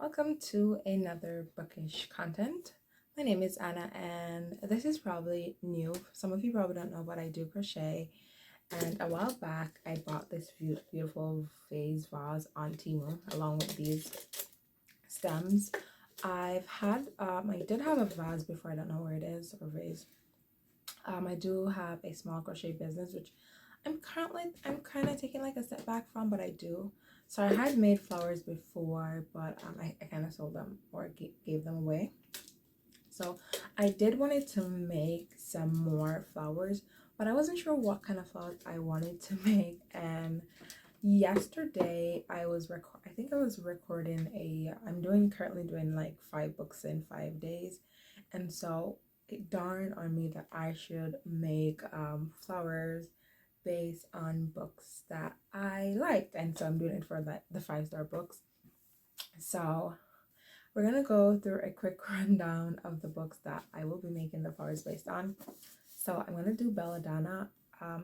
Welcome to another bookish content. My name is Anna, and this is probably new. Some of you probably don't know, but I do crochet. And a while back, I bought this beautiful vase vase on Temu along with these stems. I did have a vase before. I don't know where it is, or vase. I do have a small crochet business, which I'm kind of taking like a step back from, but I do. So I had made flowers before, but I kind of sold them or gave them away. So I did wanted to make some more flowers, but I wasn't sure what kind of flowers I wanted to make. And yesterday I think I was recording I'm currently doing like 5 books in 5 days, and so it dawned on me that I should make flowers based on books that I liked, and so I'm doing it for the 5-star books. So we're gonna go through a quick rundown of the books that I will be making the flowers based on. So I'm gonna do Belladonna.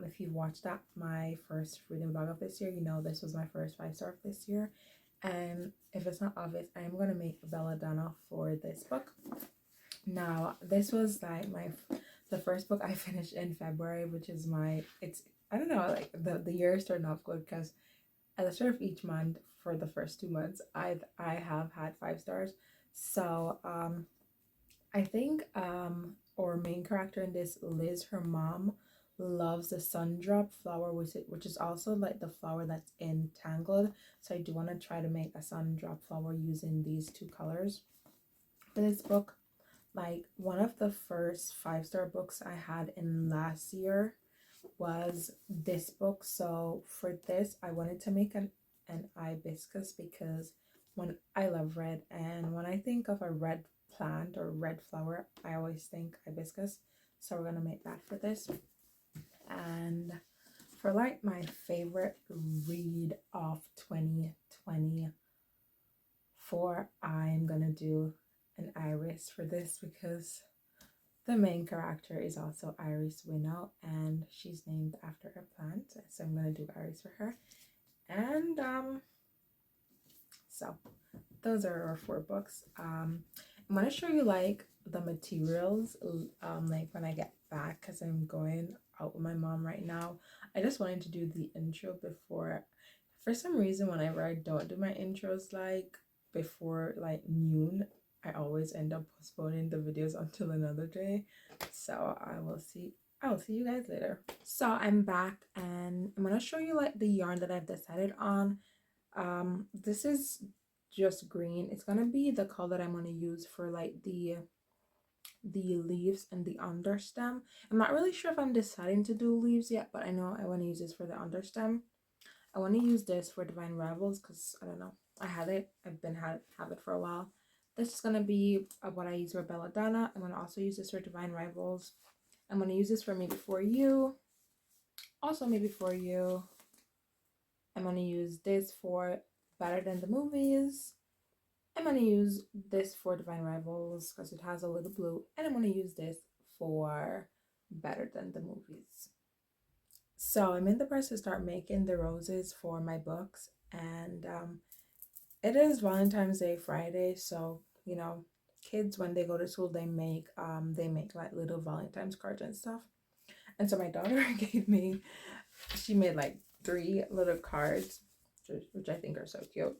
If you've watched my first reading vlog of this year, you know this was my first 5-star of this year. And if it's not obvious, I am gonna make Belladonna for this book. Now, this was like the first book I finished in February, which is I don't know, like the year started off good because at the start of each month for the first 2 months, I have had 5 stars. So I think our main character in this, Liz, her mom, loves the sundrop flower, which is also like the flower that's in Tangled. So I do want to try to make a sundrop flower using these 2 colors for this book. Like one of the first 5-star books I had in last year was this book. So for this, I wanted to make an hibiscus because when I love red, and when I think of a red plant or red flower, I always think hibiscus. So we're gonna make that for this. And for like my favorite read of 2024, I'm gonna do an iris for this because the main character is also Iris Winnow, and she's named after a plant. So I'm gonna do iris for her. And so those are our 4 books. I'm gonna show you like the materials like when I get back, because I'm going out with my mom right now. I just wanted to do the intro before. For some reason, whenever I don't do my intros like before like noon, I always end up postponing the videos until another day. So I will see you guys later. So I'm back, and I'm gonna show you like the yarn that I've decided on. This is just green. It's gonna be the color that I'm gonna use for like the leaves and the understem. I'm not really sure if I'm deciding to do leaves yet, but I know I want to use this for the understem. I want to use this for Divine Rivals because I don't know, have it for a while. This is gonna be what I use for Belladonna. I'm gonna also use this for Divine Rivals. I'm gonna use this for Me Before You. Also Me Before You. I'm gonna use this for Better Than the Movies. I'm going to use this for Divine Rivals because it has a little blue. And I'm going to use this for Better Than the Movies. So I'm in the process to start making the roses for my books. And it is Valentine's Day Friday. So, you know, kids, when they go to school, they make like little Valentine's cards and stuff. And so my daughter she made like 3 little cards, which I think are so cute.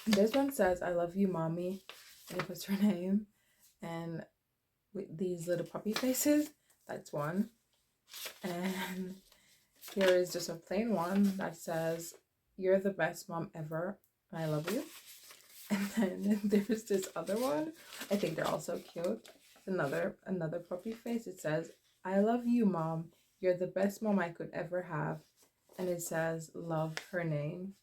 This one says, "I love you, mommy," and it puts her name, and with these little puppy faces. That's one. And here is just a plain one that says, "You're the best mom ever, and I love you." And then there's this other one. I think they're also cute. Another puppy face. It says, "I love you, mom. You're the best mom I could ever have," and it says, "Love," her name.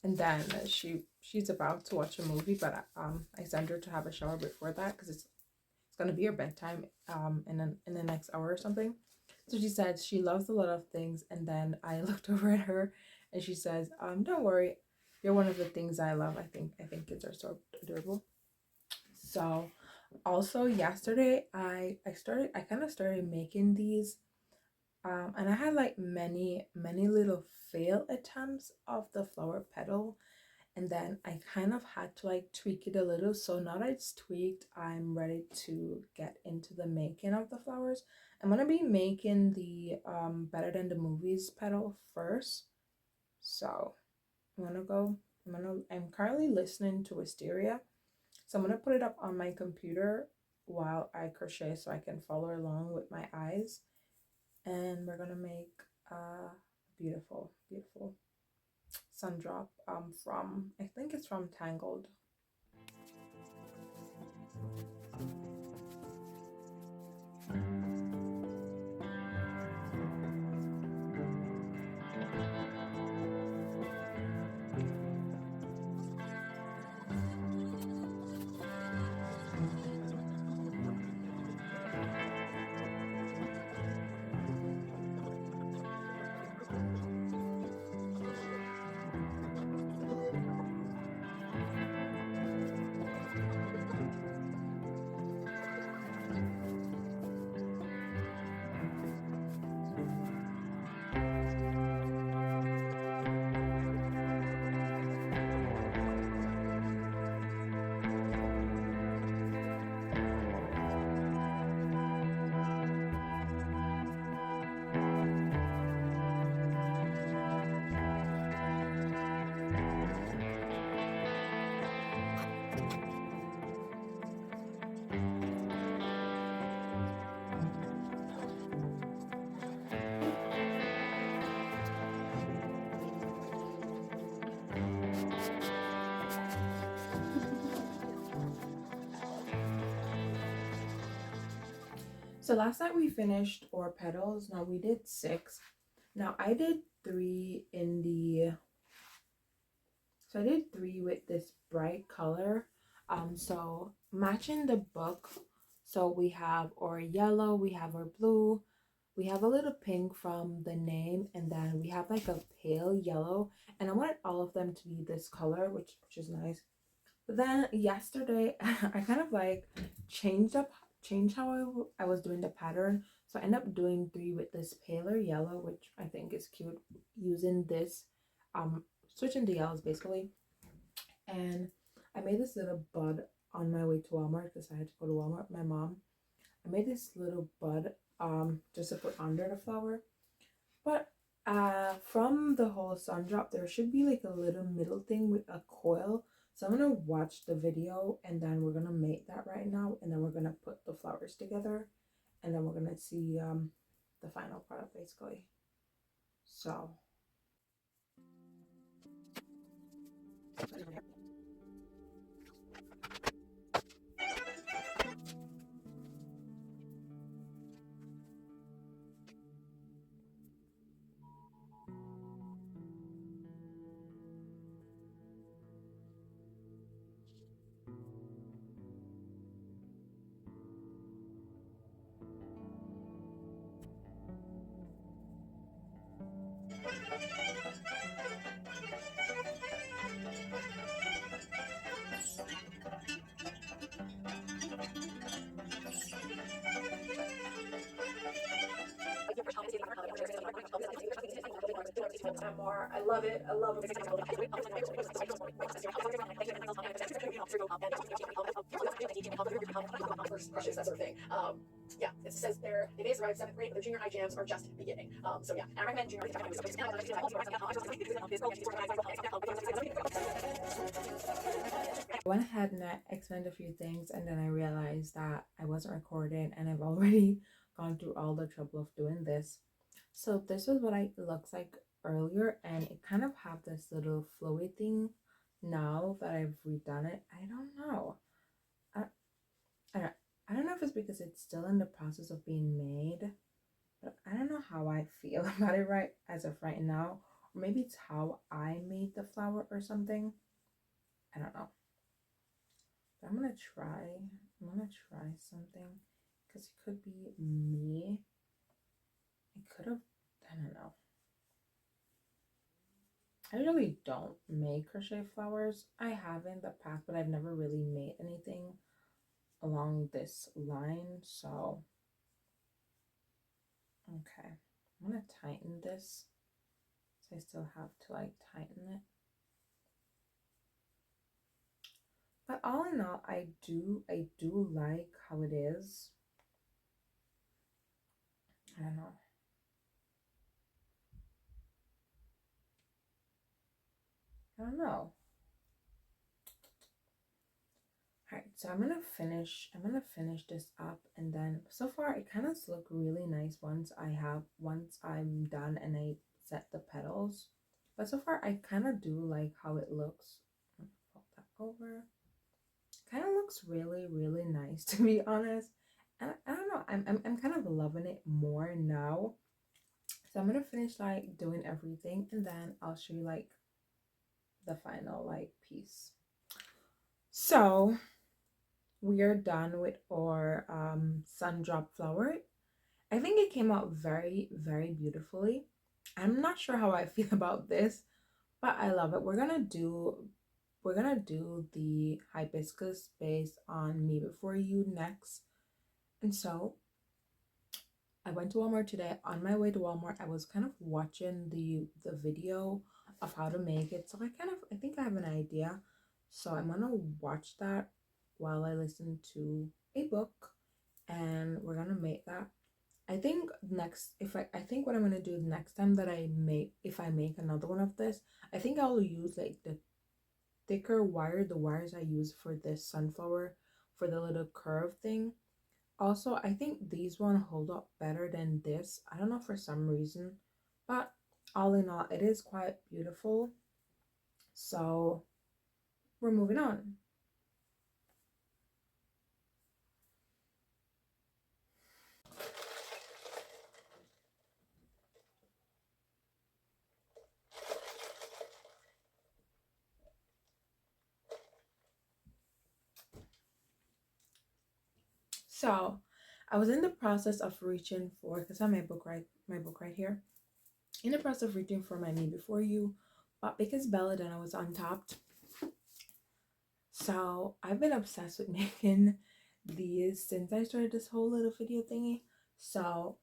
And then she's about to watch a movie, but I sent her to have a shower before that because it's gonna be her bedtime in the next hour or something. So she said she loves a lot of things, and then I looked over at her and she says, "Don't worry, you're one of the things I love." I think kids are so adorable. So also yesterday I kind of started making these. And I had like many little fail attempts of the flower petal, and then I kind of had to like tweak it a little. So now that it's tweaked, I'm ready to get into the making of the flowers. I'm gonna be making the Better Than the Movies petal first. So I'm currently listening to Wisteria. So I'm gonna put it up on my computer while I crochet so I can follow along with my eyes. And we're gonna make a beautiful, beautiful sun drop from, I think it's from Tangled. So last night we finished our petals. Now we did 6. Now I did 3 in the, so I did 3 with this bright color. So matching the book. So we have our yellow, we have our blue, we have a little pink from the name, and then we have like a pale yellow. And I wanted all of them to be this color, which is nice. But then yesterday, I kind of like changed how I was doing the pattern. So I ended up doing 3 with this paler yellow, which I think is cute, using this, switching the yellows basically. And I made this little bud on my way to Walmart because I had to go to Walmart with my mom. I made this little bud just to put under the flower. But from the whole sun drop, there should be like a little middle thing with a coil. So I'm gonna watch the video and then we're gonna make that right now, and then we're gonna put the flowers together, and then we're gonna see the final product basically. So I love it. I love it. First crushes, that sort of thing. Yeah, it says there they may survive 7th grade, but their junior high jams are just beginning. So yeah, and I recommend junior high. I went ahead and I explained a few things, and then I realized that I wasn't recording, and I've already gone through all the trouble of doing this. So this is what it looks like earlier, and it kind of have this little flowy thing now that I've redone it. I don't know. I, I don't know if it's because it's still in the process of being made, but I don't know how I feel about it right as of right now. Or maybe it's how I made the flower or something. I don't know. But I'm gonna try something, because it could be me. It could have, I don't know. I really don't make crochet flowers. I have in the past, but I've never really made anything along this line. So, okay, I'm gonna tighten this. So I still have to like tighten it. Okay, I'm gonna try something. I really don't make crochet flowers. I have in the past, but I've never really made anything along this line. So, okay, I'm gonna tighten this. So I still have to like tighten it. So I still have to like tighten it. all in all, I do like how it is. I don't know. I don't know. Alright, so I'm gonna finish this up, and then so far it kind of look really nice once I'm done and I set the petals. But so far I kind of do like how it looks. Fold that over. Kind of looks really, really nice to be honest. And I don't know, I'm kind of loving it more now. So I'm gonna finish like doing everything, and then I'll show you like the final like piece. So we are done with our sun drop flower. I think it came out very, very beautifully. I'm not sure how I feel about this, but I love it. We're gonna do the hibiscus based on Me Before You next. And so I went to Walmart today. On my way to Walmart, I was kind of watching the video of how to make it. So I think I have an idea. So I'm gonna watch that while I listen to a book, and we're gonna make that. I think next, I think what I'm gonna do next time that if I make another one of this, I think I'll use like the thicker wire, the wires I use for this sunflower, for the little curve thing. Also, I think these one hold up better than this. I don't know for some reason, but all in all, it is quite beautiful. So we're moving on. So I was in the process of reaching for, because I have my book right here. In the process of reaching for my Me Before You, but because Belladonna was untapped, so I've been obsessed with making these since I started this whole little video thingy. So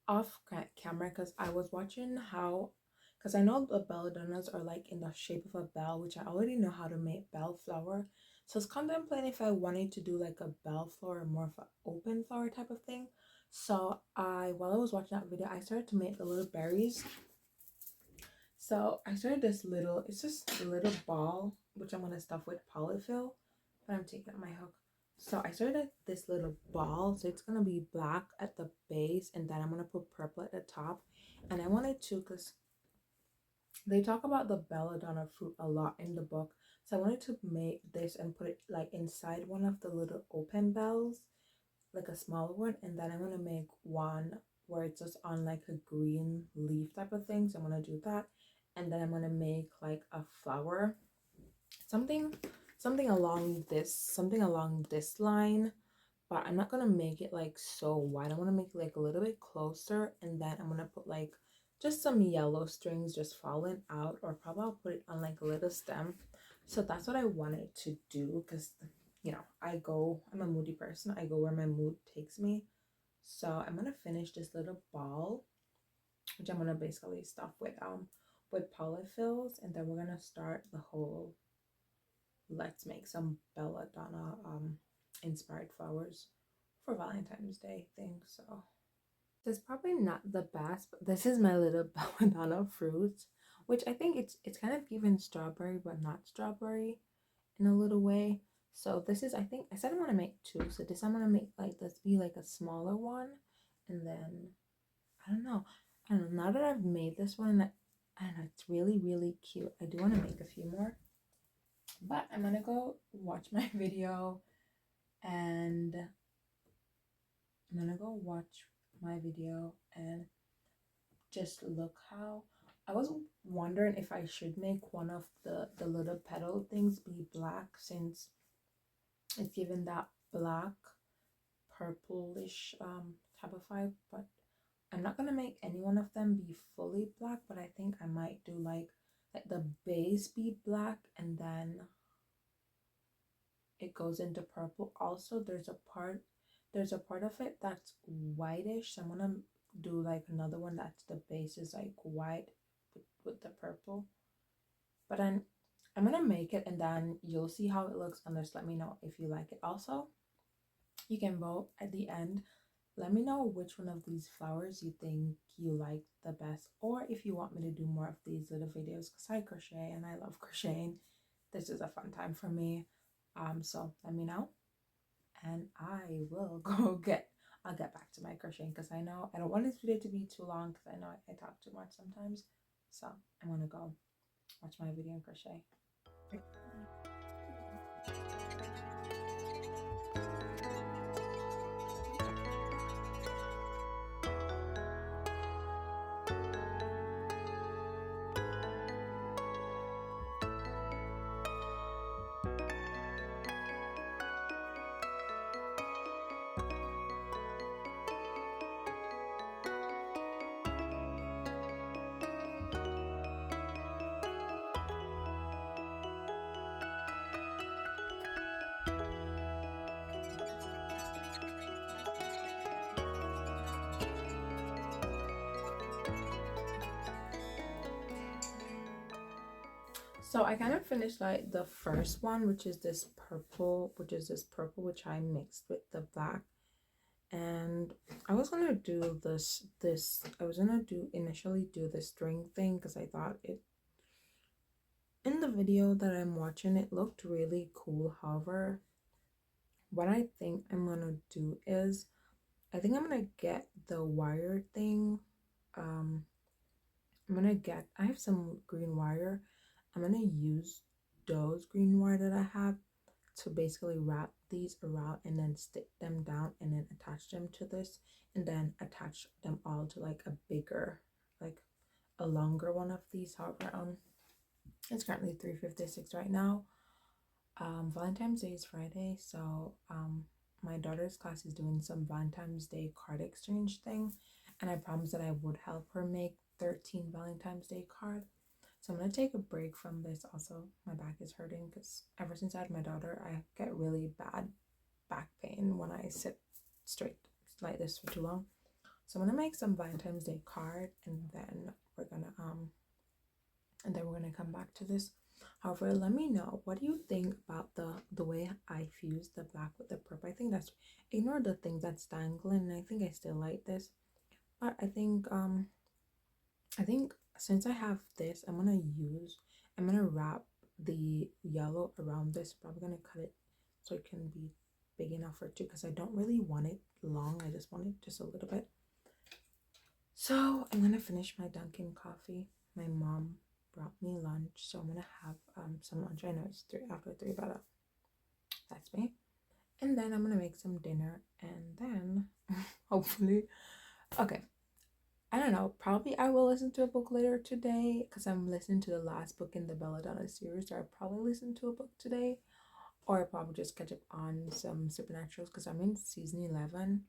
off camera, because I was watching how, because I know the belladonnas are like in the shape of a bell, which I already know how to make bell flower. So I was contemplating if I wanted to do like a bell flower, more of an open flower type of thing. So while I was watching that video, I started to make the little berries. So I started this little, it's just a little ball, which I'm gonna stuff with polyfill, but I'm taking out my hook. So I started this little ball, so it's gonna be black at the base, and then I'm gonna put purple at the top. And I wanted to, because they talk about the belladonna fruit a lot in the book, so I wanted to make this and put it like inside one of the little open bells, like a smaller one, and then I'm gonna make one where it's just on like a green leaf type of thing. So I'm gonna do that, and then I'm gonna make like a flower, something something along this line, but I'm not gonna make it like so wide. I want to make it like a little bit closer, and then I'm gonna put like just some yellow strings just falling out, or probably I'll put it on like a little stem. So that's what I wanted to do, because I'm a moody person. I go where my mood takes me. So I'm gonna finish this little ball, which I'm gonna basically stuff with polyfills, and then we're gonna start the whole let's make some belladonna inspired flowers for Valentine's Day thing. So this is probably not the best, but this is my little belladonna fruit, which I think it's kind of given strawberry but not strawberry in a little way. So this is, I think I said I want to make two, so this I'm gonna make like this be like a smaller one, and then I don't know, now that I've made this one, I don't know, it's really, really cute. I do want to make a few more, but I'm gonna go watch my video, and I'm gonna go watch my video and just look how I was wondering if I should make one of the little petal things be black, since it's given that black purplish type of vibe. But I'm not gonna make any one of them be fully black, but I think I might do like the base be black, and then it goes into purple. Also, there's a part of it that's whitish, so I'm gonna do like another one that's the base is like white with the purple. But I'm gonna make it and then you'll see how it looks and just let me know if you like it. Also, you can vote at the end. Let me know which one of these flowers you think you like the best, or if you want me to do more of these little videos, because I crochet and I love crocheting. This is a fun time for me. So let me know and I will I'll get back to my crocheting, because I know I don't want this video to be too long, because I know I talk too much sometimes. So I'm gonna go watch my video and crochet. So I kind of finished like the first one, which is this purple, which I mixed with the black. And I was gonna do I was gonna initially do the string thing, because I thought it, in the video that I'm watching, it looked really cool. However, what I think I'm gonna do is, I think I'm gonna get the wire thing. I have some green wire. I'm gonna use those green wire that I have to basically wrap these around and then stick them down and then attach them to this, and then attach them all to like a bigger, like a longer one of these. However, it's currently 3:56 right now. Valentine's Day is Friday, so my daughter's class is doing some Valentine's Day card exchange thing, and I promised that I would help her make 13 Valentine's Day card. So I'm gonna take a break from this. Also, my back is hurting because ever since I had my daughter, I get really bad back pain when I sit straight like this for too long. So I'm gonna make some Valentine's Day card, and then we're gonna come back to this. However, let me know, what do you think about the way I fused the black with the purple? I think that's, ignore the thing that's dangling, and I think I still like this. But I think since I have this, I'm gonna wrap the yellow around this. Probably gonna cut it so it can be big enough for two, because I don't really want it long. I just want it just a little bit. So I'm gonna finish my Dunkin' coffee. My mom brought me lunch, so I'm gonna have some lunch. I know it's after 3, but that's me. And then I'm gonna make some dinner, and then hopefully, okay, I don't know, probably I will listen to a book later today, because I'm listening to the last book in the Belladonna series. So I'll probably listen to a book today, or I'll probably just catch up on some supernaturals, because I'm in season 11.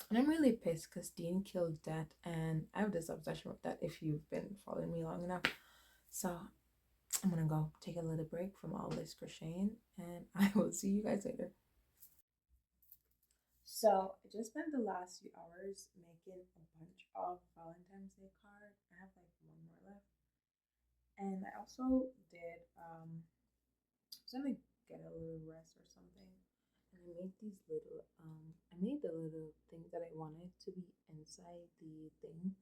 And I'm really pissed because Dean killed Death, and I have this obsession with that, if you've been following me long enough. So I'm gonna go take a little break from all this crocheting, and I will see you guys later. So I just spent the last few hours making a bunch of Valentine's Day cards. I have like one more left. And I also did I was gonna get a little rest or something. And I made these little I made the little things that I wanted to be inside the thing.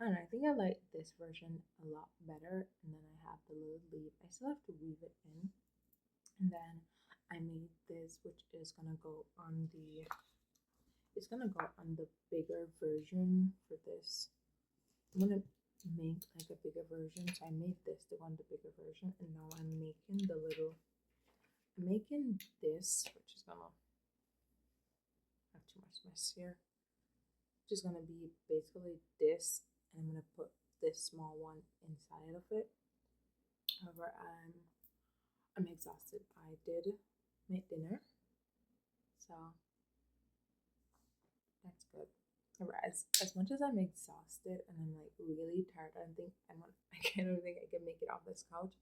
I don't know, I think I like this version a lot better. And then I have the little leaf. I still have to weave it in. And then I made this, which is gonna go on the bigger version for this. I'm gonna make like a bigger version. So I made this to go on the bigger version, and now I'm making this, which is gonna have too much mess here. Which is gonna be basically this, and I'm gonna put this small one inside of it. However, I'm exhausted. I did make dinner, so that's good. As much as I'm exhausted and I'm like really tired, I don't think I can make it off this couch.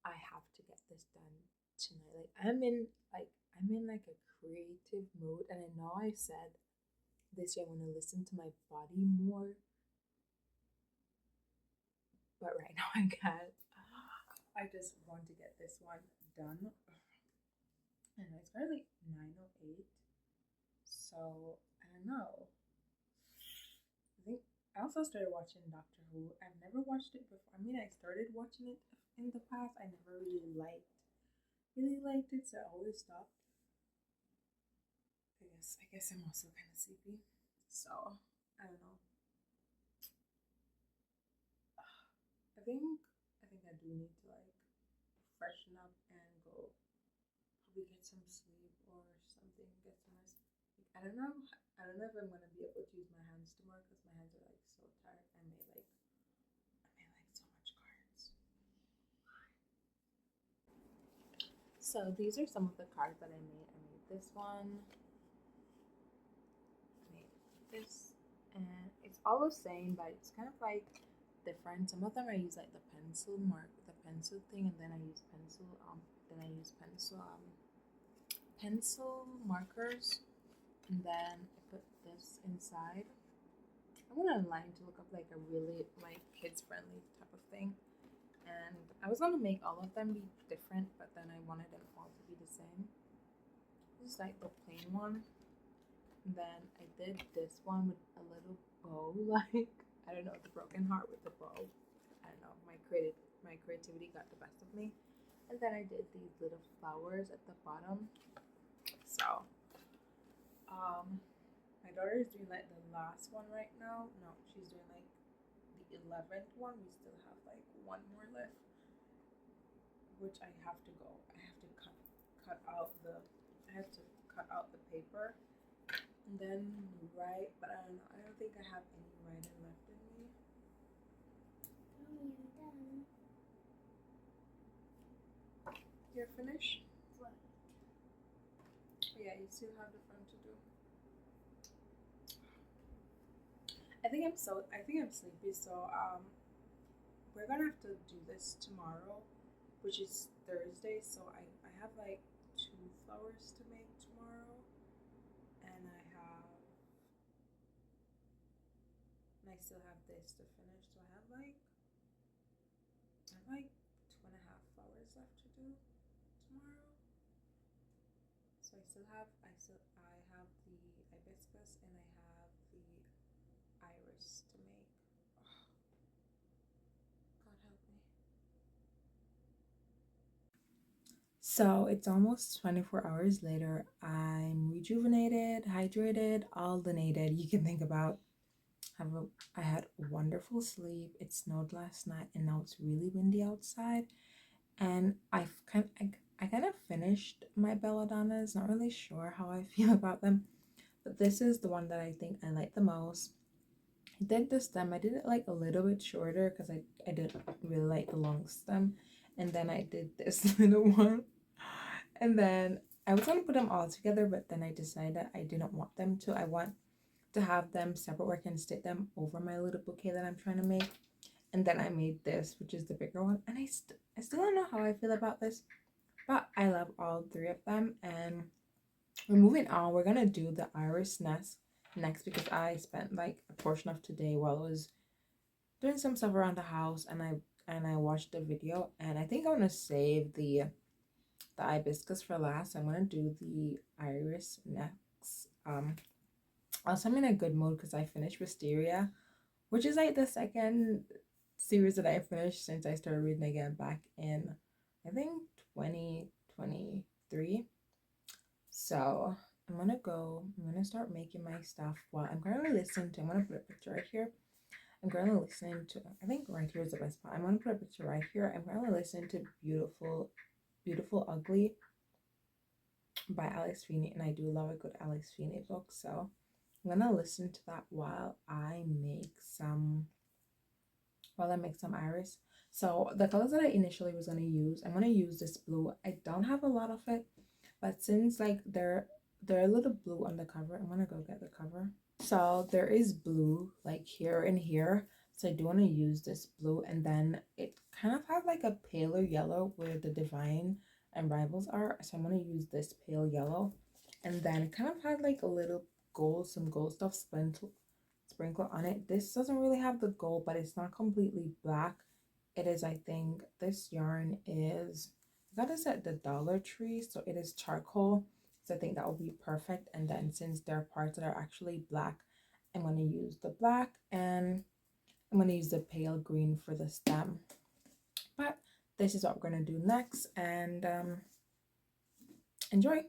I have to get this done tonight. Like I'm in like a creative mood, and I know I said this year I want to listen to my body more, but right now I can't. I just want to get this one done. And it's currently 9:08. So I don't know. I think I also started watching Doctor Who. I've never watched it before. I mean, I started watching it in the past. I never really liked it, so I always stopped. I guess I'm also kind of sleepy. So I don't know. I think I do need to like freshen up and go probably get some sleep or something, get some rest. Like, I don't know if I'm gonna be able to use my hands tomorrow because my hands are like so tired. I made like so much cards. So these are some of the cards that I made. I made this one. I made this, and it's all the same, but it's kind of like different. Some of them I use like the pencil thing, and then I use pencil markers, and then I put this inside. I went online to look up like a really like kids friendly type of thing, and I was gonna make all of them be different, but then I wanted them all to be the same. This is like the plain one. And then I did this one with a little bow, like I don't know, the broken heart with the bow. I don't know, my creativity got the best of me. And then I did these little flowers at the bottom. So, my daughter is doing like the last one right now. No, she's doing like the 11th one. We still have like one more left, which I have to go. I have to cut out the paper and then write. But I don't know. I don't think I have any writing left in me. Mommy, I'm done. You're finished? What? Yeah, you still have the front to do. I think I'm sleepy, so we're gonna have to do this tomorrow, which is Thursday, so I have like 2 flowers to make tomorrow, and I still have this to finish, so I have like 2.5 flowers left to do tomorrow. So I have the hibiscus and I have the iris to make. Oh, God help me. So it's almost 24 hours later. I'm rejuvenated, hydrated, all the nated you can think about. I had wonderful sleep. It snowed last night and now it's really windy outside. And I kind of finished my belladonnas. Not really sure how I feel about them, but this is the one that I think I like the most. I did the stem. I did it like a little bit shorter because I didn't really like the long stem. And then I did this little one. And then I was gonna put them all together, but then I decided I didn't want them to. I want to have them separate where I can stick them over my little bouquet that I'm trying to make. And then I made this, which is the bigger one. And I still don't know how I feel about this, but I love all three of them. And we're moving on. We're gonna do the iris nest next because I spent like a portion of today while I was doing some stuff around the house, and I watched the video, and I think I'm gonna save the hibiscus for last. I'm gonna do the iris next. Also, I'm in a good mood because I finished Wisteria, which is like the second series that I finished since I started reading again back in, I think, 2023. So I'm gonna start making my stuff while I'm currently listening to, I'm gonna put a picture right here. I'm currently listening to, I think right here is the best spot. I'm gonna put a picture right here. I'm currently listening to Beautiful Ugly by Alex Feeney, and I do love a good Alex Feeney book, so I'm gonna listen to that while I make some iris. So the colors that I initially was gonna use, I'm gonna use this blue. I don't have a lot of it, but since like they're a little blue on the cover, I'm gonna go get the cover. So there is blue like here and here, so I do want to use this blue, and then it kind of has like a paler yellow where the Divine and Rivals are, so I'm going to use this pale yellow, and then it kind of had like a little some gold stuff sprinkle on it. This doesn't really have the gold, but it's not completely black. It is, I think, this yarn is, I got this at the Dollar Tree, so it is charcoal. So I think that will be perfect. And then since there are parts that are actually black, I'm going to use the black, and I'm going to use the pale green for the stem. But this is what we're going to do next, and enjoy.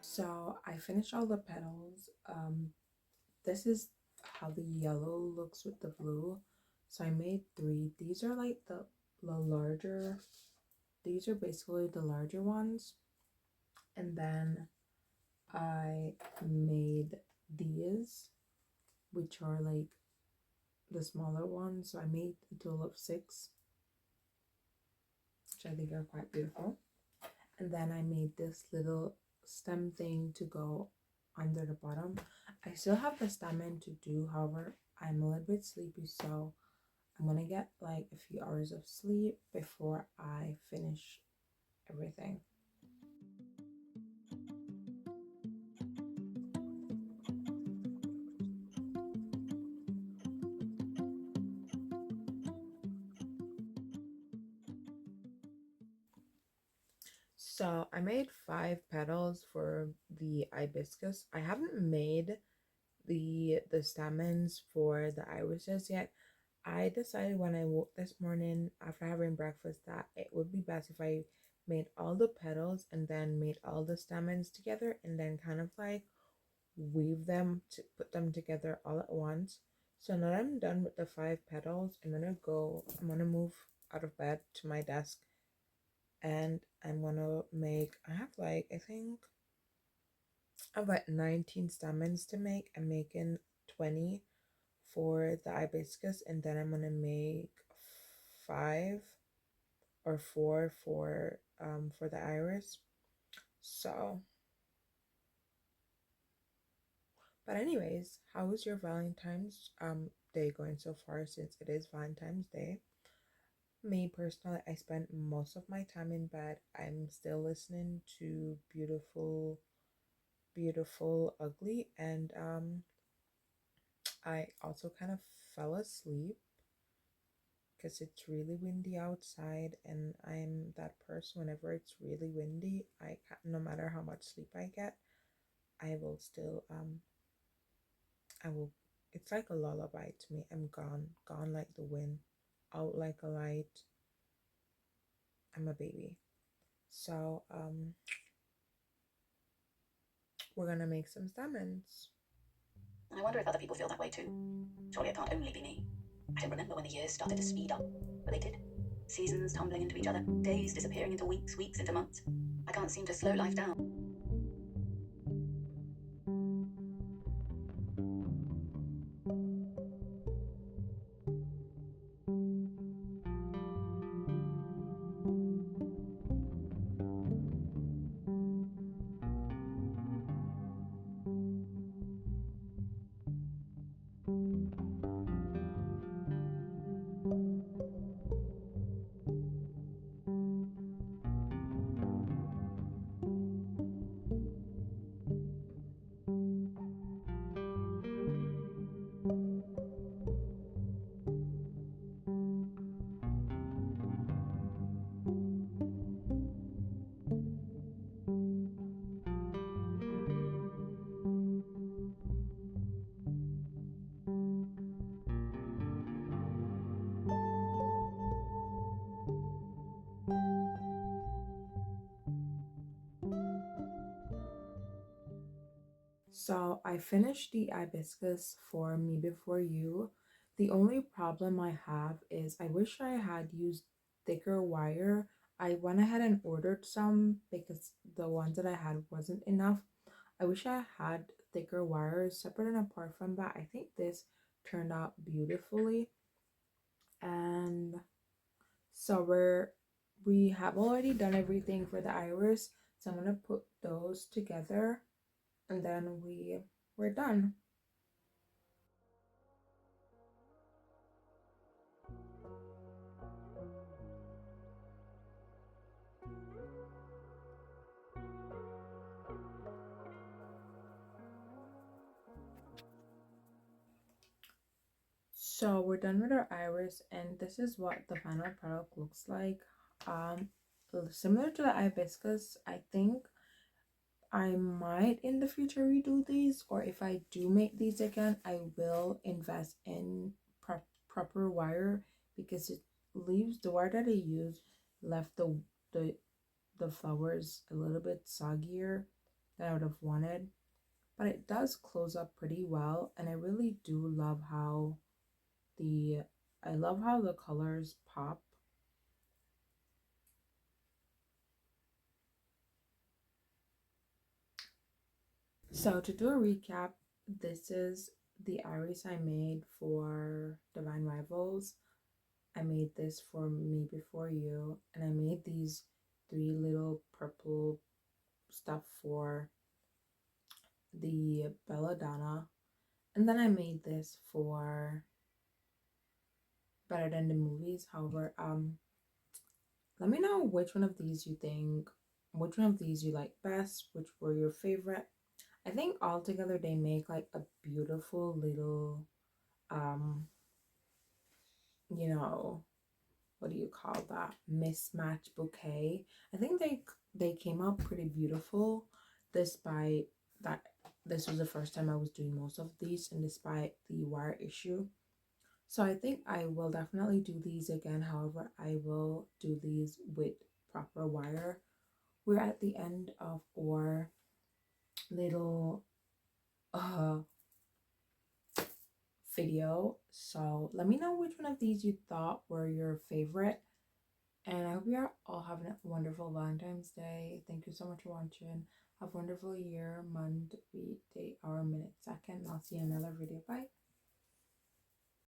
So I finished all the petals. This is how the yellow looks with the blue. So I made three. These are like the larger, these are basically the larger ones. And then I made these, which are like the smaller ones. So I made a total of 6, which I think are quite beautiful. And then I made this little stem thing to go under the bottom. I still have the stamen to do, however, I'm a little bit sleepy, so I'm gonna get like a few hours of sleep before I finish everything. So I made 5 petals for the hibiscus. I haven't made the stamens for the irises yet. I decided when I woke this morning after having breakfast that it would be best if I made all the petals and then made all the stamens together and then kind of like weave them to put them together all at once. So now that I'm done with the 5 petals, I'm gonna move out of bed to my desk, and I'm gonna make, I have like, I think I have like 19 stamens to make. I'm making 20 for the hibiscus, and then I'm gonna make 5 or 4 for the iris. So, but anyways, how is your Valentine's day going so far, since it is Valentine's Day? Me personally, I spent most of my time in bed. I'm still listening to Beautiful Ugly, and I also kind of fell asleep because it's really windy outside, and I'm that person, whenever it's really windy, I can't, no matter how much sleep I get, I will still I will, it's like a lullaby to me. I'm gone like the wind, out like a light. I'm a baby. So we're gonna make some stamens. I wonder if other people feel that way too. Surely it can't only be me. I don't remember when the years started to speed up, but they did. Seasons tumbling into each other, days disappearing into weeks, weeks into months. I can't seem to slow life down. So I finished the hibiscus for Me Before You. The only problem I have is I wish I had used thicker wire. I went ahead and ordered some because the ones that I had wasn't enough. I wish I had thicker wires. Separate and apart from that, I think this turned out beautifully. And so we have already done everything for the iris. So I'm gonna put those together and then we're done. So we're done with our iris, and this is what the final product looks like. Um, Similar to the hibiscus, I think I might in the future redo these, or if I do make these again, I will invest in proper wire because it leaves the wire that I used left the the flowers a little bit soggier than I would have wanted, but it does close up pretty well, and I really do love how the I love how the colors pop. So to do a recap, this is the iris I made for Divine Rivals. I made this for Me Before You, and I made these three little purple stuff for the Belladonna, and then I made this for Better Than the Movies. However, let me know which one of these you think, which one of these you like best, which were your favorite. I think altogether they make like a beautiful little um you know, what do you call that, mismatch bouquet. I think they came out pretty beautiful despite that this was the first time I was doing most of these and despite the wire issue. So I think I will definitely do these again. However, I will do these with proper wire. We're at the end of our little video, so let me know which one of these you thought were your favorite, and I hope you are all having a wonderful Valentine's Day. Thank you so much for watching. Have a wonderful year, month, week, day, hour, minute, second. I'll see you in another video. Bye.